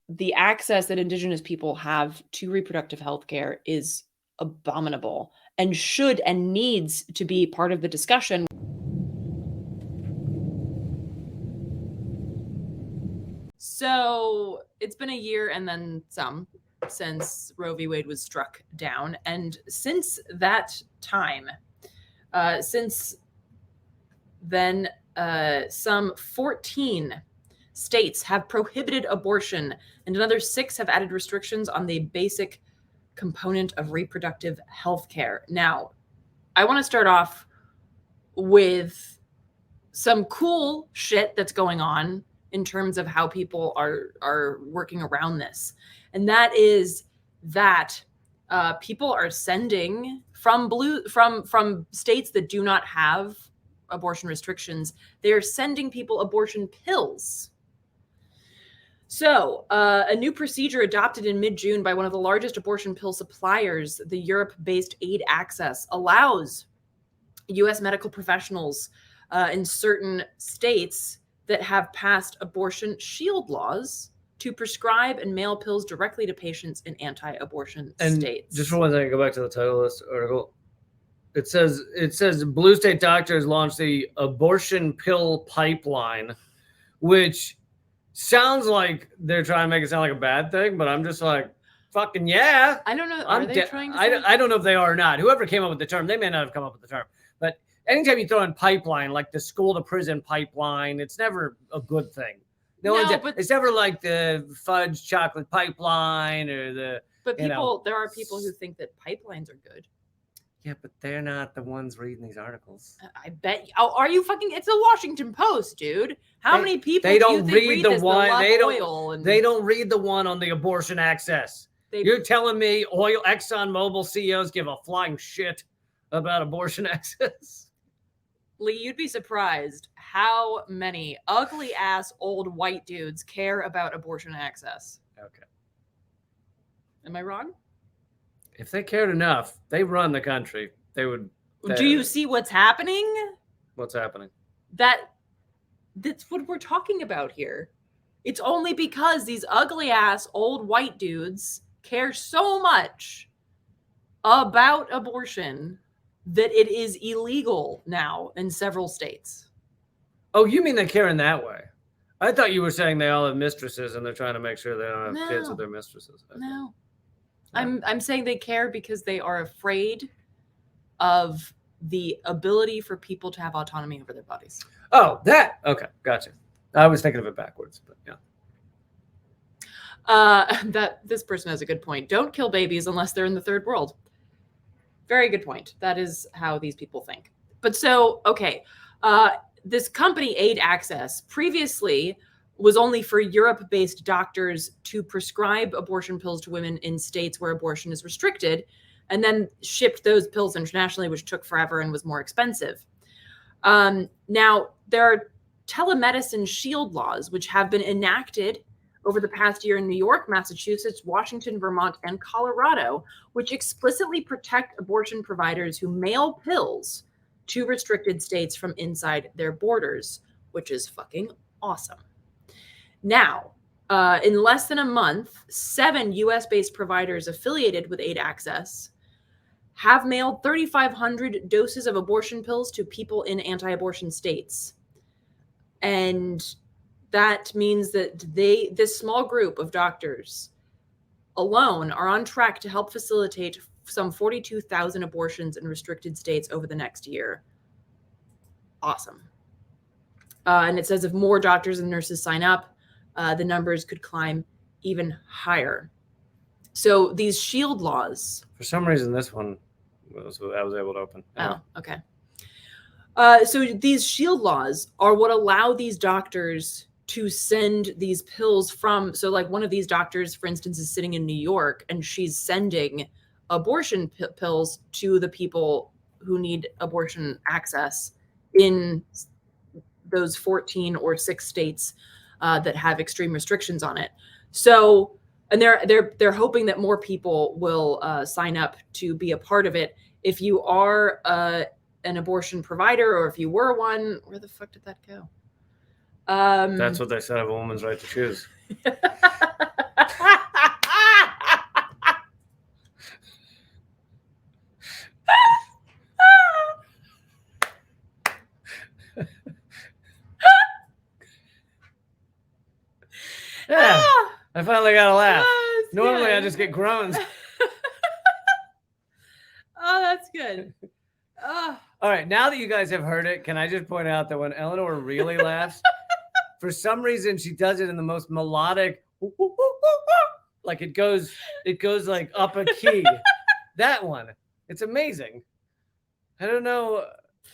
the access that Indigenous people have to reproductive health care is abominable and should and needs to be part of the discussion. So it's been a year and then some since Roe v. Wade was struck down. And since that time, since then, some 14 states have prohibited abortion, and another 6 have added restrictions on the basic component of reproductive health care. Now, I want to start off with some cool shit that's going on in terms of how people are working around this. And that is that people are sending from states that do not have abortion restrictions, they are sending people abortion pills. So, a new procedure adopted in mid-June by one of the largest abortion pill suppliers, the Europe-based Aid Access, allows U.S. medical professionals in certain states that have passed abortion shield laws to prescribe and mail pills directly to patients in anti-abortion states. Just for one second, go back to the title of this article. It says blue state doctors launched the abortion pill pipeline, which sounds like they're trying to make it sound like a bad thing, but I'm just like, fucking yeah. I don't know. Are they trying to say? I don't know if they are or not. Whoever came up with the term, they may not have come up with the term. But anytime you throw in pipeline, like the school to prison pipeline, it's never a good thing. It's never like the fudge chocolate pipeline or the. But there are people who think that pipelines are good. Yeah, but they're not the ones reading these articles. I bet. Oh, are you fucking? It's the Washington Post, dude. How many people? They don't read the one. They don't read the one on the abortion access. You're telling me ExxonMobil CEOs give a flying shit about abortion access? Lee, you'd be surprised how many ugly ass old white dudes care about abortion access. Okay. Am I wrong? If they cared enough, they run the country. They would. Do you see what's happening? What's happening? That's what we're talking about here. It's only because these ugly ass old white dudes care so much about abortion that it is illegal now in several states. Oh, you mean they care in that way? I thought you were saying they all have mistresses and they're trying to make sure they don't have kids with their mistresses. Okay. No. I'm saying they care because they are afraid of the ability for people to have autonomy over their bodies. Oh, that. Okay, gotcha. I was thinking of it backwards, but yeah. This person has a good point. Don't kill babies unless they're in the third world. Very good point. That is how these people think. But so, okay. This company, Aid Access, previously was only for Europe-based doctors to prescribe abortion pills to women in states where abortion is restricted, and then shipped those pills internationally, which took forever and was more expensive. Now, there are telemedicine shield laws, which have been enacted over the past year in New York, Massachusetts, Washington, Vermont, and Colorado, which explicitly protect abortion providers who mail pills to restricted states from inside their borders, which is fucking awesome. Now, in less than a month, 7 U.S.-based providers affiliated with Aid Access have mailed 3,500 doses of abortion pills to people in anti-abortion states. And that means that this small group of doctors alone are on track to help facilitate some 42,000 abortions in restricted states over the next year. Awesome. And it says if more doctors and nurses sign up, the numbers could climb even higher. So these shield laws. For some reason, this one I was able to open. Oh, okay. So these shield laws are what allow these doctors to send these pills from. So like one of these doctors, for instance, is sitting in New York and she's sending abortion pills to the people who need abortion access in those 14 or 6 states that have extreme restrictions on it. So, and they're hoping that more people will sign up to be a part of it. If you are an abortion provider, or if you were one, where the fuck did that go? That's what they said of a woman's right to choose. I finally got a laugh. Oh, Normally I good. just get groans. Oh, that's good. Oh. All right, now that you guys have heard it, can I just point out that when Eleanor really laughs, for some reason she does it in the most melodic, like it goes like up a key. That one, it's amazing. I don't know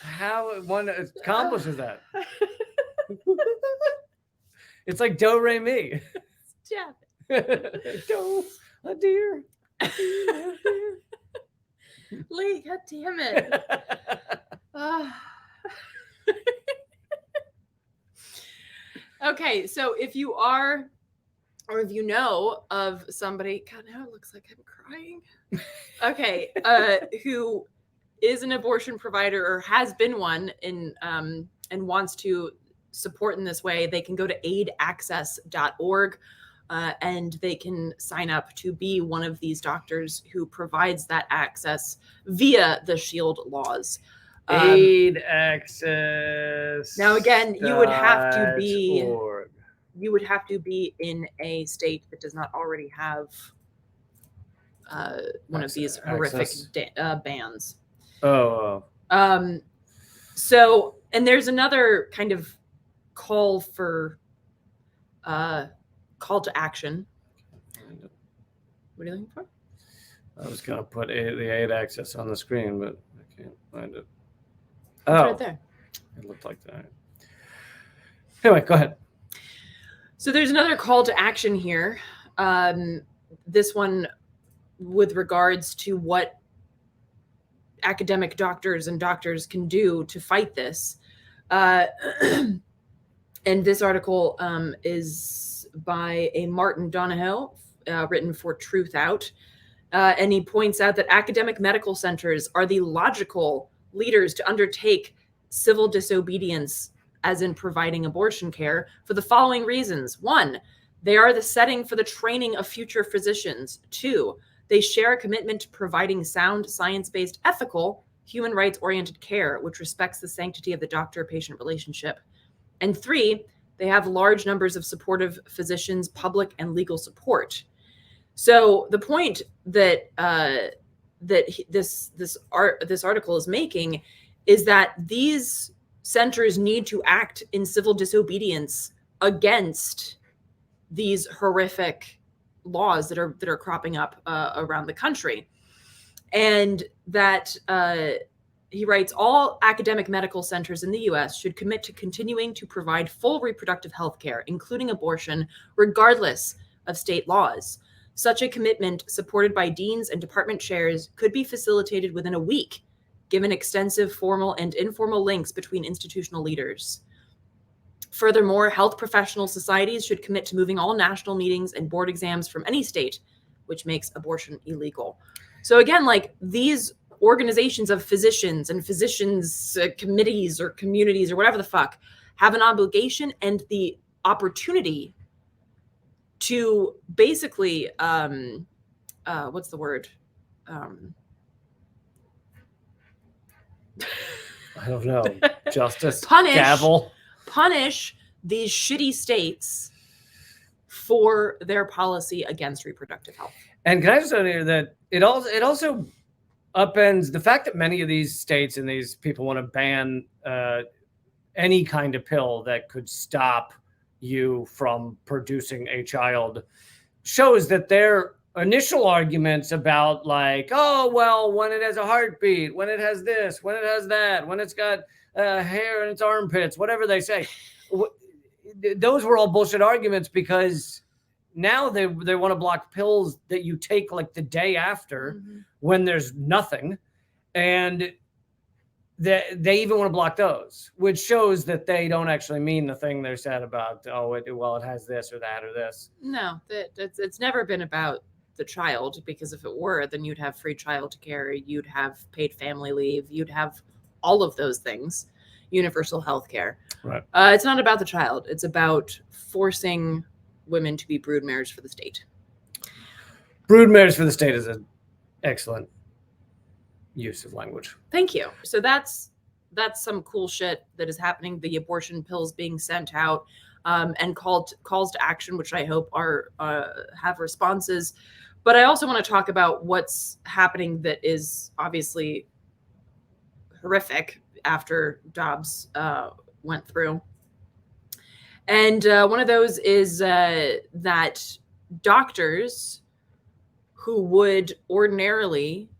how one accomplishes that. It's like do re mi. Stop it. Do a dear. Lee, god damn it. Okay, so if you are, or if you know of somebody, God, now it looks like I'm crying. Okay, who is an abortion provider or has been one and wants to support in this way, they can go to aidaccess.org and they can sign up to be one of these doctors who provides that access via the SHIELD laws. Aid access. Now, again, you would have to be in a state that does not already have one of these horrific bans. Oh. So, and there's another kind of call to action. What are you looking for? I was gonna put the aid access on the screen, but I can't find it. It's right there. It looked like that. Anyway, go ahead. So there's another call to action here. This one with regards to what academic doctors and doctors can do to fight this. And this article is by a Martin Donahoe, written for Truth Out. And he points out that academic medical centers are the logical leaders to undertake civil disobedience, as in providing abortion care, for the following reasons. 1, they are the setting for the training of future physicians. 2, they share a commitment to providing sound, science-based, ethical, human rights-oriented care, which respects the sanctity of the doctor-patient relationship. And 3, they have large numbers of supportive physicians, public and legal support. So the point that this article is making is that these centers need to act in civil disobedience against these horrific laws that are cropping up around the country. And that he writes, all academic medical centers in the U.S. should commit to continuing to provide full reproductive health care, including abortion, regardless of state laws. Such a commitment, supported by deans and department chairs, could be facilitated within a week, given extensive formal and informal links between institutional leaders. Furthermore, health professional societies should commit to moving all national meetings and board exams from any state which makes abortion illegal. So again, like these organizations of physicians and physicians committees or communities or whatever the fuck have an obligation and the opportunity to basically, what's the word? I don't know. Justice. Punish these shitty states for their policy against reproductive health. And can I just say here that it also upends the fact that many of these states and these people want to ban any kind of pill that could stop you from producing a child, shows that their initial arguments about like, oh, well, when it has a heartbeat, when it has this, when it has that, when it's got hair in its armpits, whatever they say, those were all bullshit arguments, because now they want to block pills that you take like the day after when there's nothing. And they even want to block those, which shows that they don't actually mean the thing they're said about, oh, it has this or that or this. No, it's never been about the child, because if it were, then you'd have free child care, you'd have paid family leave, you'd have all of those things, universal health care. Right. It's not about the child. It's about forcing women to be broodmares for the state. Broodmares for the state is an excellent use of language. Thank you. So that's some cool shit that is happening. The abortion pills being sent out. and calls to action, which I hope are have responses. But I also want to talk about what's happening that is obviously horrific after Dobbs went through. And one of those is that doctors who would ordinarily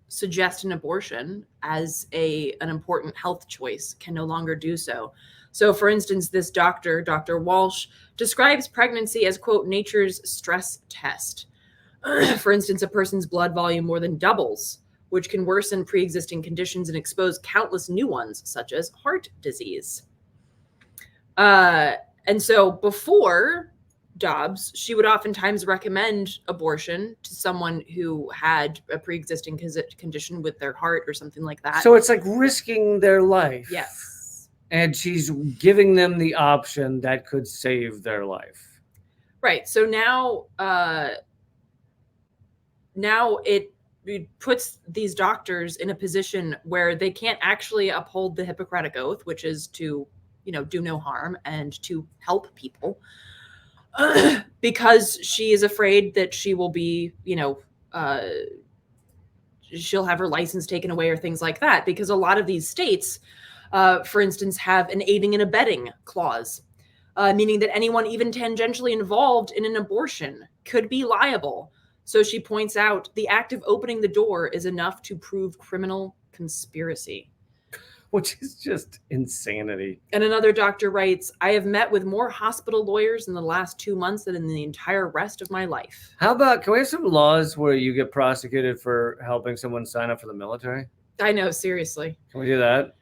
suggest an abortion as an important health choice can no longer do so. So, for instance, this doctor, Dr. Walsh, describes pregnancy as, quote, nature's stress test. For instance, a person's blood volume more than doubles, which can worsen pre-existing conditions and expose countless new ones, such as heart disease. And so before Dobbs, she would oftentimes recommend abortion to someone who had a pre-existing condition with their heart or something like that. So it's like risking their life. Yes. And she's giving them the option that could save their life. Right. So now it puts these doctors in a position where they can't actually uphold the Hippocratic Oath, which is to, do no harm and to help people, because she is afraid that she will be, she'll have her license taken away or things like that, because a lot of these states, for instance, have an aiding and abetting clause, meaning that anyone even tangentially involved in an abortion could be liable. So she points out the act of opening the door is enough to prove criminal conspiracy. Which is just insanity. And another doctor writes, I have met with more hospital lawyers in the last 2 months than in the entire rest of my life. How about, can we have some laws where you get prosecuted for helping someone sign up for the military? I know, seriously. Can we do that?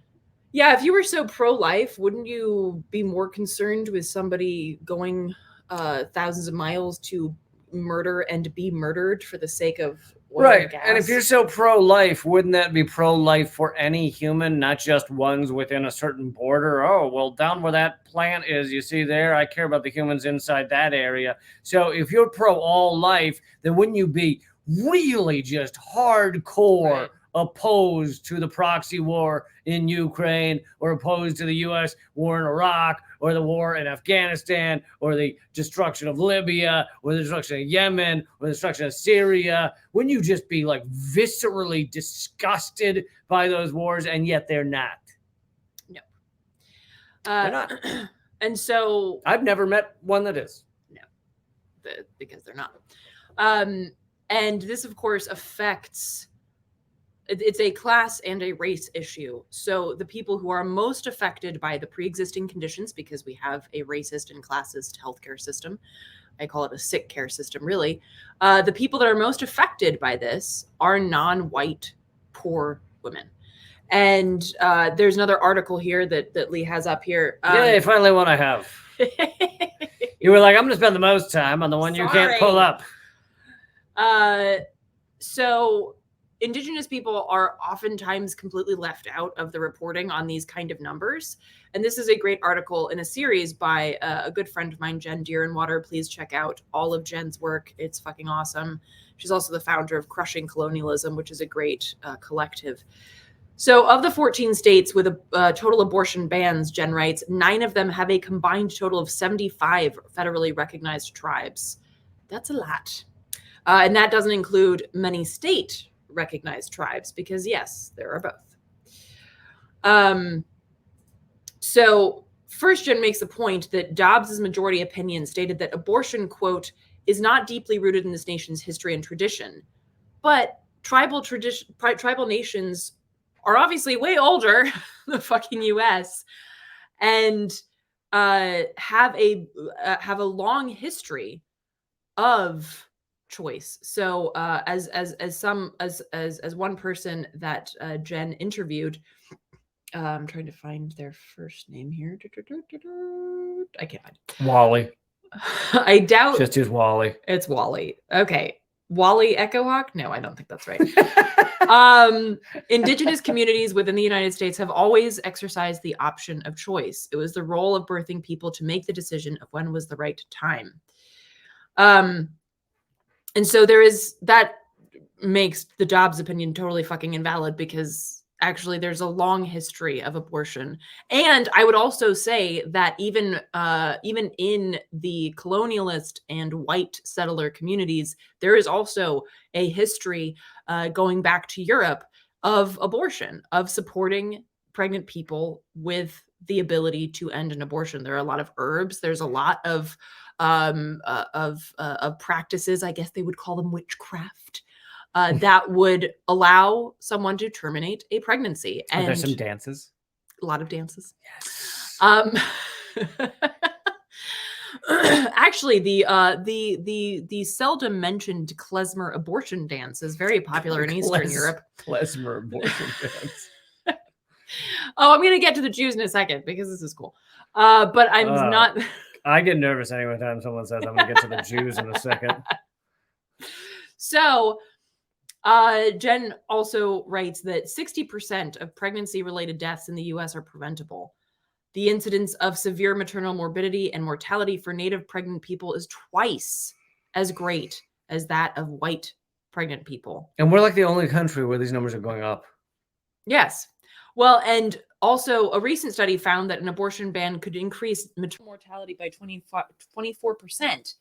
Yeah, if you were so pro-life, wouldn't you be more concerned with somebody going thousands of miles to murder and be murdered for the sake of oil right and gas? And if you're so pro-life, wouldn't that be pro-life for any human, not just ones within a certain border? Oh, well, down where that plant is, you see there, I care about the humans inside that area. So if you're pro all life, then wouldn't you be really just hardcore opposed to the proxy war in Ukraine, or opposed to the U.S. war in Iraq, or the war in Afghanistan, or the destruction of Libya, or the destruction of Yemen, or the destruction of Syria? Wouldn't you just be like viscerally disgusted by those wars? And yet they're not. No. They're not. And so I've never met one that is. No, because they're not. And this, of course, affects... It's a class and a race issue. So the people who are most affected by the pre-existing conditions, because we have a racist and classist healthcare system, I call it a sick care system, really. The people that are most affected by this are non-white, poor women. And there's another article here that Lee has up here. Yeah, finally one I have. You were like, I'm going to spend the most time on the one you can't pull up. So Indigenous people are oftentimes completely left out of the reporting on these kind of numbers. And this is a great article in a series by a good friend of mine, Jen Deerenwater. Please check out all of Jen's work. It's fucking awesome. She's also the founder of Crushing Colonialism, which is a great collective. So of the 14 states with total abortion bans, Jen writes, 9 of them have a combined total of 75 federally recognized tribes. That's a lot. And that doesn't include many state recognized tribes, because yes, there are both. So first, Jen makes the point that Dobbs's majority opinion stated that abortion, quote, is not deeply rooted in this nation's history and tradition, but tribal nations are obviously way older than the fucking US, and have a long history of choice. So as one person that Jen interviewed, I'm trying to find their first name here. I can't find it. Wally. I doubt. Just use Wally. It's Wally. Okay. Wally Echo Hawk? No, I don't think that's right. Indigenous communities within the United States have always exercised the option of choice. It was the role of birthing people to make the decision of when was the right time. And so that makes the Dobbs opinion totally fucking invalid, because Actually, there's a long history of abortion. And I would also say that even in the colonialist and white settler communities, there is also a history going back to Europe of abortion, of supporting pregnant people with the ability to end an abortion. There are a lot of herbs. There's a lot of practices, I guess they would call them witchcraft, that would allow someone to terminate a pregnancy. Are And there some dances? a lot of dances. Yes. Actually, the seldom mentioned klezmer abortion dance is very popular in Eastern Europe. Klezmer abortion dance. Oh, I'm gonna get to the Jews in a second because this is cool. But I'm not. I get nervous any time someone says I'm gonna get to the Jews in a second. So, Jen also writes that 60% of pregnancy-related deaths in the U.S. are preventable. The incidence of severe maternal morbidity and mortality for Native pregnant people is twice as great as that of white pregnant people. And we're like the only country where these numbers are going up. Yes. Well, and also a recent study found that an abortion ban could increase maternal mortality by 24%.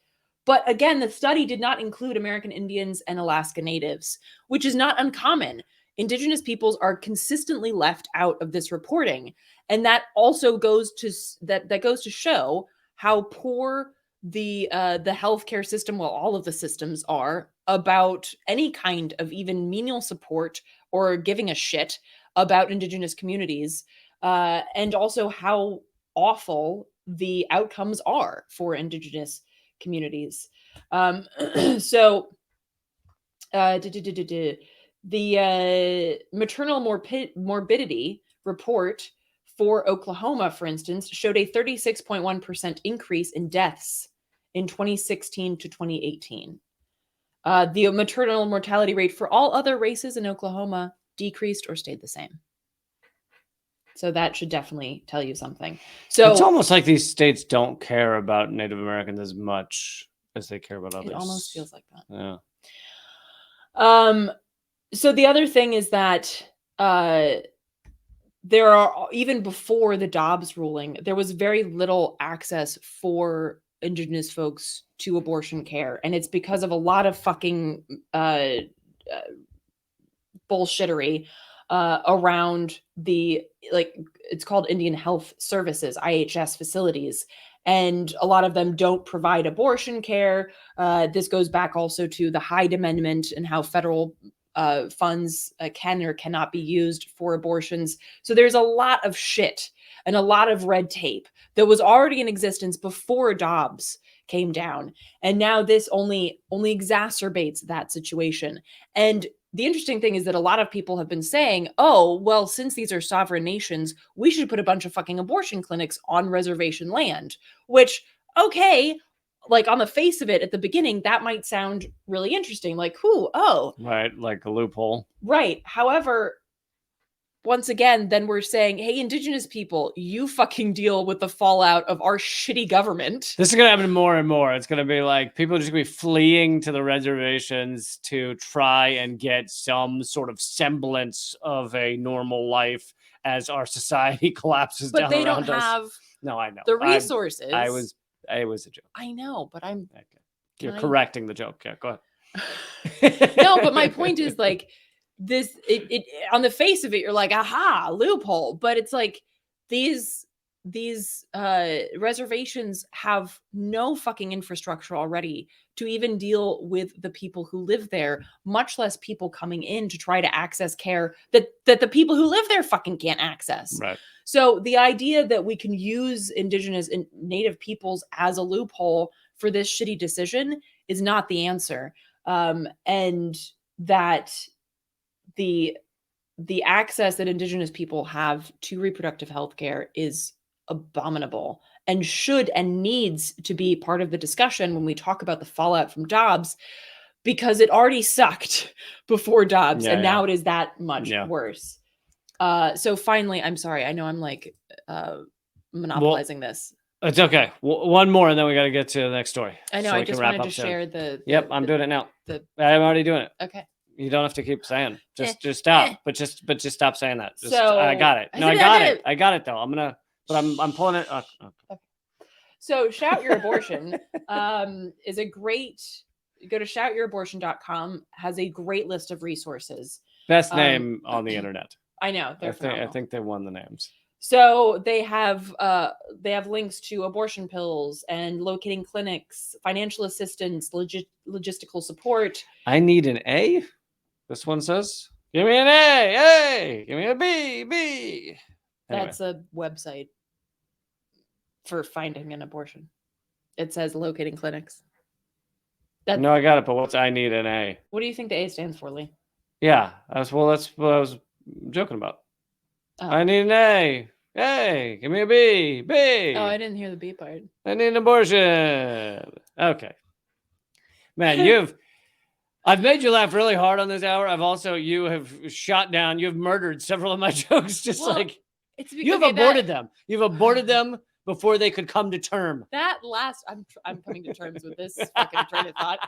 But again, the study did not include American Indians and Alaska Natives, which is not uncommon. Indigenous peoples are consistently left out of this reporting. And that also goes to that goes to show how poor the healthcare system, well, all of the systems are, about any kind of even menial support or giving a shit about Indigenous communities, and also how awful the outcomes are for Indigenous communities. So the maternal morbidity report for Oklahoma, for instance, showed a 36.1% increase in deaths in 2016 to 2018. The maternal mortality rate for all other races in Oklahoma decreased or stayed the same. So that should definitely tell you something. So it's almost like these states don't care about Native Americans as much as they care about others. It almost feels like that. Yeah. So the other thing is that there are, even before the Dobbs ruling, there was very little access for Indigenous folks to abortion care. And it's because of a lot of fucking bullshittery around the, like, it's called Indian Health Services, IHS facilities. And a lot of them don't provide abortion care. This goes back also to the Hyde Amendment and how federal funds can or cannot be used for abortions. So there's a lot of shit and a lot of red tape that was already in existence before Dobbs came down. And now this only exacerbates that situation. And the interesting thing is that a lot of people have been saying, oh, well, since these are sovereign nations, we should put a bunch of fucking abortion clinics on reservation land, which, okay, like on the face of it at the beginning, that might sound really interesting. Like, oh. Right, like a loophole. Right. However, once again, then we're saying, hey, Indigenous people, you fucking deal with the fallout of our shitty government. This is going to happen more and more. It's going to be like people are just going to be fleeing to the reservations to try and get some sort of semblance of a normal life as our society collapses down around us. But they don't have no, I know. the resources. It was a joke. I know, but I'm... Okay. You're correcting the joke. Yeah, go ahead. No, but my point is, like, this, it on the face of it, you're like, aha, loophole. But it's like these reservations have no fucking infrastructure already to even deal with the people who live there, much less people coming in to try to access care that the people who live there fucking can't access. Right. So the idea that we can use Indigenous and Native peoples as a loophole for this shitty decision is not the answer. And that the access that Indigenous people have to reproductive health care is abominable and should and needs to be part of the discussion when we talk about the fallout from Dobbs, because it already sucked before Dobbs, and now it is that much worse. So finally, I'm sorry, I know I'm like monopolizing this. It's okay. One more, and then we got to get to the next story. I know. So I just wanted to share the. Yep, I'm doing it now. I'm already doing it. Okay. You don't have to keep saying. Just stop. But just stop saying that. Just, So I got it. No, I got it. I got it though. I'm pulling it. Okay. So Shout Your Abortion is a great. Go to shoutyourabortion.com. Has a great list of resources. Best name on the internet. I know. I think they won the names. So they have links to abortion pills and locating clinics, financial assistance, logistical support. I need an A. This one says, "Give me an A. Give me a B. B." Anyway. That's a website for finding an abortion. It says locating clinics. No, I got it. But what's I need an A? What do you think the A stands for, Lee? Yeah, that's what I was joking about. Oh. I need an A. Hey, give me a B. B. Oh, I didn't hear the B part. I need an abortion. Okay. Man, I've made you laugh really hard on this hour. You have shot down, you've murdered several of my jokes. You've aborted them. You've aborted them before they could come to term. I'm coming to terms with this fucking train of thought.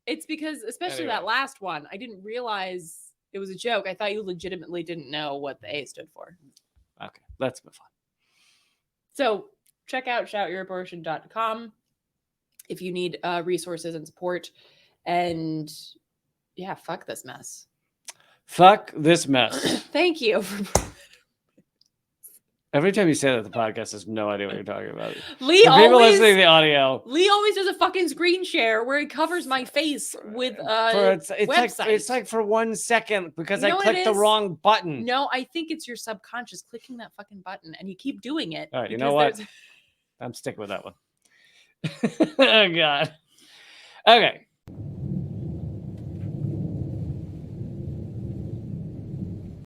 It's because, especially that last one, I didn't realize it was a joke. I thought you legitimately didn't know what the A stood for. Okay, let's move on. So check out shoutyourabortion.com if you need resources and support. And yeah, fuck this mess. Fuck this mess. Thank you. Every time you say that, the podcast has no idea what you're talking about. People listening to the audio. Lee always does a fucking screen share where he covers my face with website. It's like for 1 second because I clicked the wrong button. No, I think it's your subconscious clicking that fucking button and you keep doing it. All right, you know what? I'm sticking with that one. Oh, God. Okay.